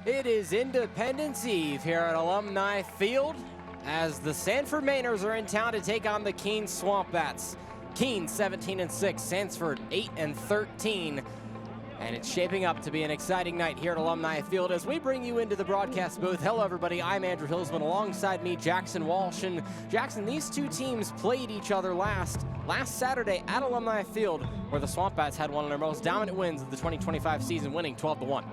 It is Independence Eve here at Alumni Field as the Sanford Mainers are in town to take on the Keene SwampBats. Keene 17-6, Sanford 8-13. And it's shaping up to be an exciting night here at Alumni Field as we bring you into the broadcast booth. Hello, everybody. I'm Andrew Hillsman. Alongside me, Jackson Walsh. And Jackson, these two teams played each other last Saturday at Alumni Field, where the SwampBats had one of their most dominant wins of the 2025 season, winning 12-1.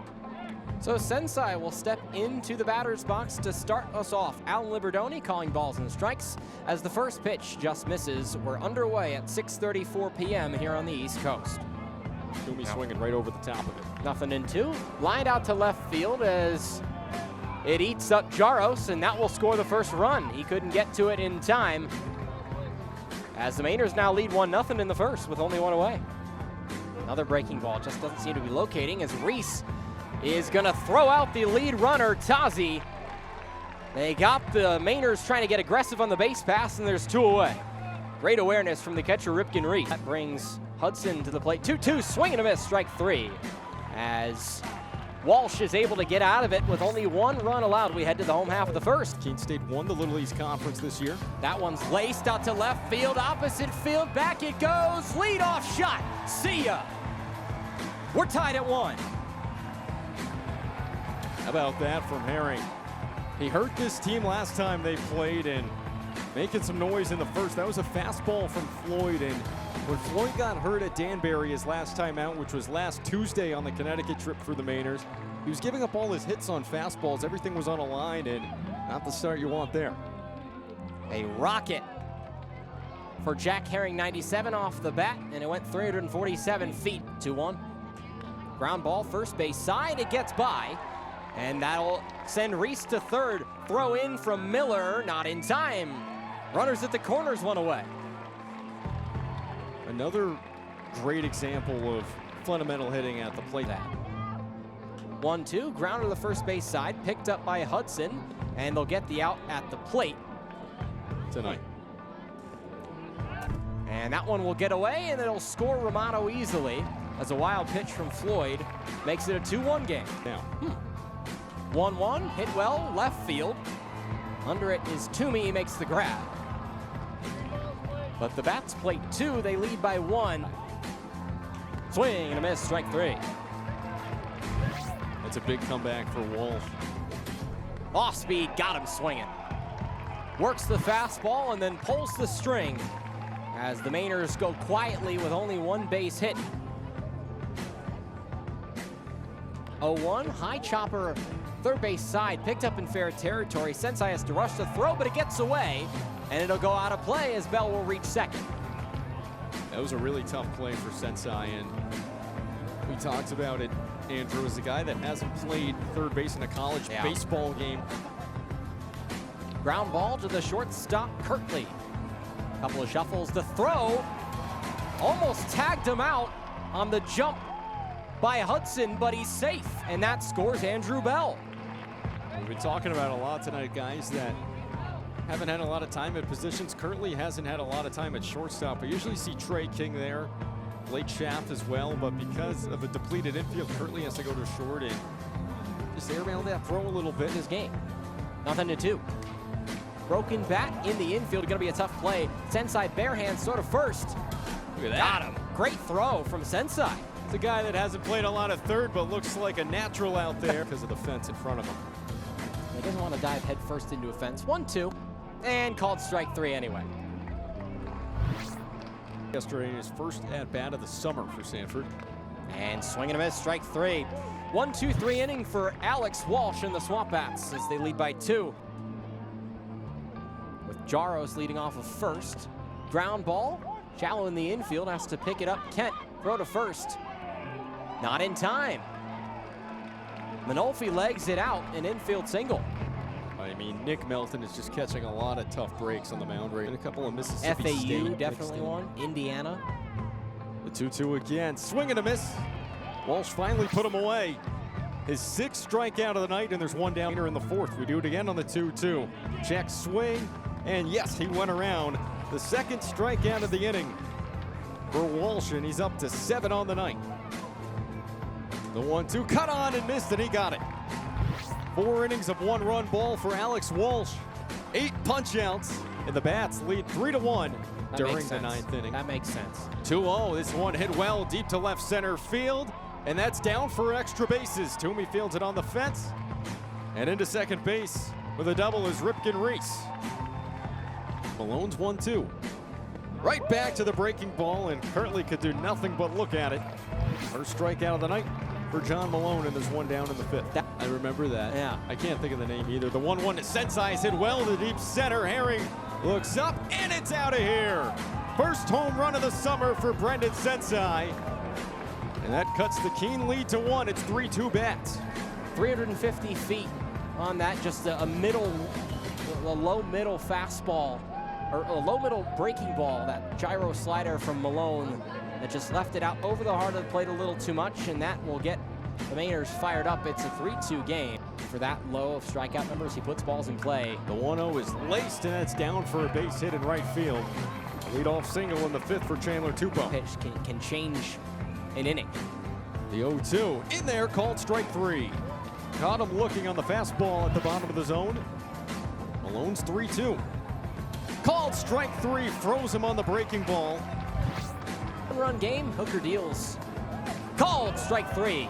So Sensei will step into the batter's box to start us off. Alan Liberdoni calling balls and strikes as the first pitch just misses. We're underway at 6:34 p.m. here on the East Coast. Toomey swinging right over the top of it. Nothing in two. Lined out to left field as it eats up Jaros, and that will score the first run. He couldn't get to it in time, as the Mainers now lead 1-0 in the first with only one away. Another breaking ball just doesn't seem to be locating as Reese is going to throw out the lead runner, Tazi. They got the Mainers trying to get aggressive on the base pass, and there's two away. Great awareness from the catcher, Ripken Reese. That brings Hudson to the plate. 2-2, swing and a miss, strike three. As Walsh is able to get out of it with only one run allowed. We head to the home half of the first. Keene State won the Little East Conference this year. That one's laced out to left field, opposite field, back it goes. Leadoff shot, see ya. We're tied at 1. How about that from Herring? He hurt this team last time they played and making some noise in the first. That was a fastball from Floyd, and when Floyd got hurt at Danbury his last time out, which was last Tuesday on the Connecticut trip for the Mainers, he was giving up all his hits on fastballs. Everything was on a line, and not the start you want there. A rocket for Jack Herring, 97 off the bat, and it went 347 feet, 2-1. Ground ball, first base side, it gets by. And that'll send Reese to third. Throw in from Miller, not in time. Runners at the corners, one away. Another great example of fundamental hitting at the plate. 1-2, ground to the first base side, picked up by Hudson, and they'll get the out at the plate tonight. And that one will get away, and it'll score Romano easily as a wild pitch from Floyd makes it a 2-1 game. Now. 1-1, hit well, left field. Under it is Toomey, he makes the grab. But the Bats plate 2, they lead by 1. Swing and a miss, strike 3. That's a big comeback for Walsh. Off speed, got him swinging. Works the fastball and then pulls the string as the Mainers go quietly with only one base hit. 0-1, high chopper, third base side, picked up in fair territory. Sensei has to rush the throw, but it gets away, and it'll go out of play as Bell will reach second. That was a really tough play for Sensei, and we talked about it, Andrew, as a guy that hasn't played third base in a college baseball game. Ground ball to the shortstop, Kirtley. Couple of shuffles, the throw, almost tagged him out on the jump by Hudson, but he's safe, and that scores Andrew Bell. We've been talking about a lot tonight, guys that haven't had a lot of time at positions. Kirtley hasn't had a lot of time at shortstop. We usually see Trey King there, Blake Schaff as well, but because of a depleted infield, Kirtley has to go to short and just airmail that throw a little bit. His game, 0-2. Broken bat in the infield, gonna be a tough play. Sensei barehand sort of first. Look at that. Got him. Great throw from Sensei. It's a guy that hasn't played a lot of third, but looks like a natural out there because of the fence in front of him. He doesn't want to dive head first into a fence. 1-2, and called strike 3 anyway. Yesterday, his first at-bat of the summer for Sanford. And swing and a miss, strike 3. 1-2-3 inning for Alex Walsh and the SwampBats as they lead by 2. With Jaros leading off of first. Ground ball, shallow in the infield, has to pick it up. Kent, throw to first. Not in time. Manolfi legs it out, an infield single. I mean, Nick Melton is just catching a lot of tough breaks on the mound right. And a couple of Mississippi FAU State definitely one. Indiana. The 2-2 again. Swing and a miss. Walsh finally put him away. His 6th strikeout of the night, and there's one down here in the 4th. We do it again on the 2-2. Check swing, and yes, he went around. The 2nd strikeout of the inning for Walsh, and he's up to 7 on the night. The 1-2 cut on and missed, and he got it. 4 innings of 1-run ball for Alex Walsh. 8 punch-outs, and the Bats lead 3-1 during the 9th inning. That makes sense. 2-0. This one hit well deep to left center field, and that's down for extra bases. Toomey fields it on the fence, and into second base with a double is Ripken Reese. Malone's 1-2. Right back to the breaking ball, and Kirtley could do nothing but look at it. First strikeout of the night for John Malone, and there's one down in the 5th. I remember that. Yeah. I can't think of the name either. The 1-1 to Sensai is hit well to deep center. Herring looks up, and it's out of here. First home run of the summer for Brendan Sensai. And that cuts the Keene lead to 1. It's 3-2 Bats. 350 feet on that, just a low middle fastball, or a low middle breaking ball, that gyro slider from Malone that just left it out over the heart of the plate a little too much, and that will get the Mainers fired up. It's a 3-2 game. For that low of strikeout numbers, he puts balls in play. The 1-0 is laced, and that's down for a base hit in right field. Leadoff single in the 5th for Chandler Tupou. Pitch can change an inning. The 0-2 in there, called strike 3. Caught him looking on the fastball at the bottom of the zone. Malone's 3-2. Called strike 3, froze him on the breaking ball. One-run game, Hooker deals. Called strike 3.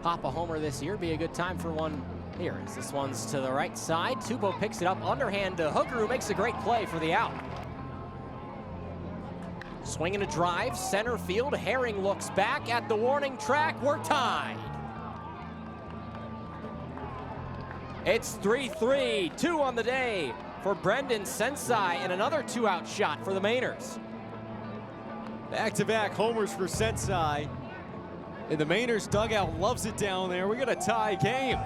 Pop a homer this year, be a good time for one here. As this one's to the right side. Tupou picks it up underhand to Hooker, who makes a great play for the out. Swinging a drive, center field. Herring looks back at the warning track. We're tied. It's 3-3, 2 on the day for Brendan Sensai, and another 2-out shot for the Mainers. Back-to-back homers for Sensai. And the Mainers dugout loves it down there. We got a tie game.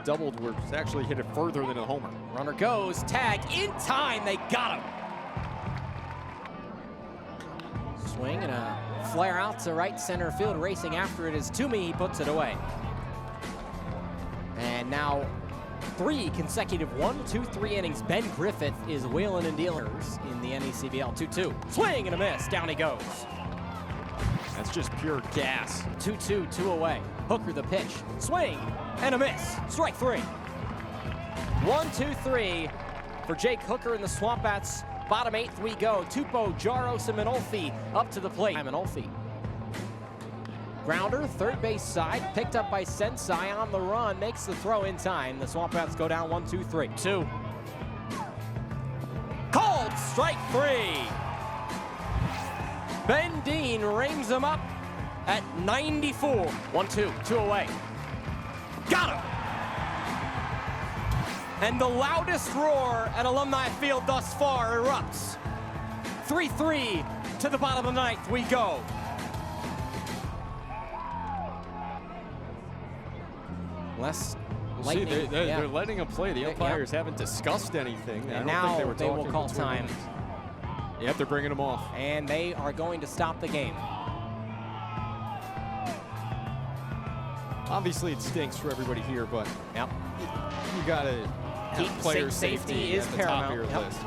Doubled, was actually hit it further than a homer. Runner goes, tag in time, they got him. Swing and a flare out to right center field. Racing after it is Toomey, he puts it away. And now 3 consecutive 1-2-3 innings. Ben Griffith is wheeling and dealing in the NECBL. 2-2, swing and a miss, down he goes. That's just pure gas. 2-2, 2 away. Hooker the pitch, swing and a miss, strike 3. 1-2-3 for Jake Hooker and the SwampBats. Bottom 8th we go. Tupou, Jaros, and Manolfi up to the plate. Manolfi. Grounder, third base side, picked up by Sensai on the run, makes the throw in time. The SwampBats go down 1-2-3. 2. Called strike 3. Ben Dean rings him up at 94. 1-2, 2 away. Got him! And the loudest roar at Alumni Field thus far erupts. 3-3 to the bottom of the 9th we go. Less lightning. See, they're letting them play. The umpires haven't discussed anything. And now they will call time. Yep, they're bringing them off. And they are going to stop the game. Obviously, it stinks for everybody here, but yep, you got to have player safety is at the paramount. top of your list.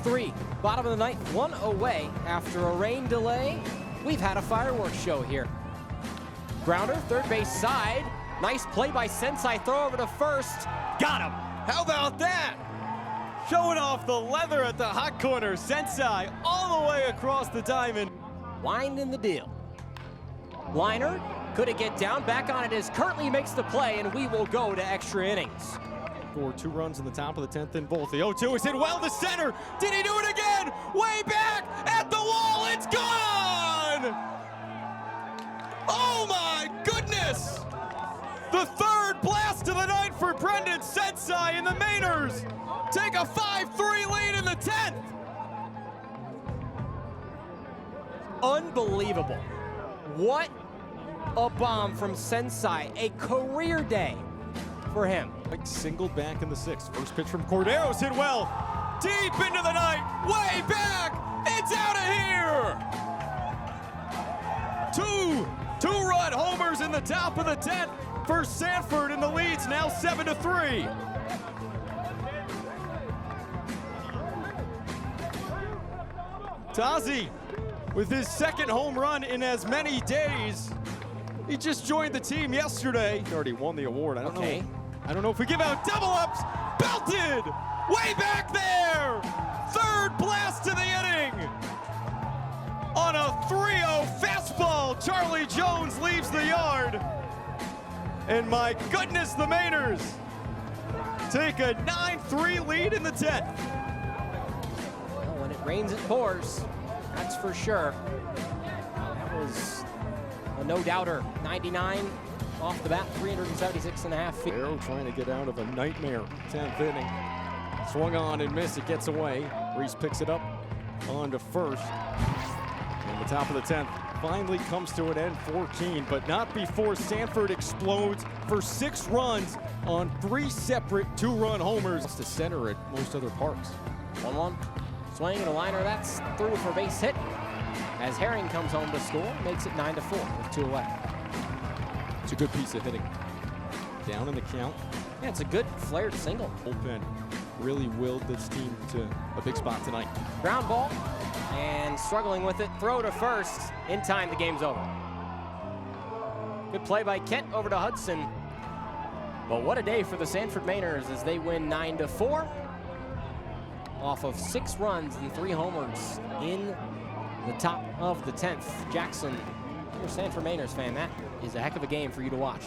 3-3, bottom of the 9th, 1 away. After a rain delay, we've had a fireworks show here. Grounder, third base side. Nice play by Sensai, throw over to first. Got him! How about that? Showing off the leather at the hot corner. Sensai all the way across the diamond. Winding the deal. Liner, could it get down? Back on it as Kirtley makes the play, and we will go to extra innings. Scored 2 runs in the top of the 10th in both. The 0-2 is hit well to center. Did he do it again? Way back at the wall. It's gone! Oh my goodness! The 3rd blast of the night for Brendan Sensai, and the Mainers take a 5-3 lead in the 10th. Unbelievable. What a bomb from Sensai. A career day for him. Like singled back in the 6th. First pitch from Cordero's hit well. Deep into the night. Way back. It's out of here. 2 2-run homers in the top of the 10th for Sanford, and the lead's now 7-3. Tazi with his second home run in as many days. He just joined the team yesterday. He already won the award. I don't know if we give out double ups. Belted! Way back there! Third blast of the inning! On a 3-0 fastball, Charlie Jones leaves the yard. And my goodness, the Mainers take a 9-3 lead in the 10th. Well, when it rains, it pours. That's for sure. That was a no-doubter. 99 off the bat, 376.5 feet. Arrow trying to get out of a nightmare 10th inning. Swung on and missed. It gets away. Reese picks it up on to first. And the top of the 10th finally comes to an end for Keene, but not before Sanford explodes for 6 runs on 3 separate 2-run homers to center at most other parks. 1-1. Swing and a liner. That's through for base hit. As Herring comes home to score, makes it 9-4 with 2 away. It's a good piece of hitting. Down in the count. Yeah, it's a good flared single. Bullpen really willed this team to a big spot tonight. Ground ball, and struggling with it. Throw to first. In time, the game's over. Good play by Kent over to Hudson. But what a day for the Sanford Mainers as they win 9-4 off of 6 runs and 3 homers in the top of the 10th. Jackson, you're a Sanford Mainers fan. That is a heck of a game for you to watch.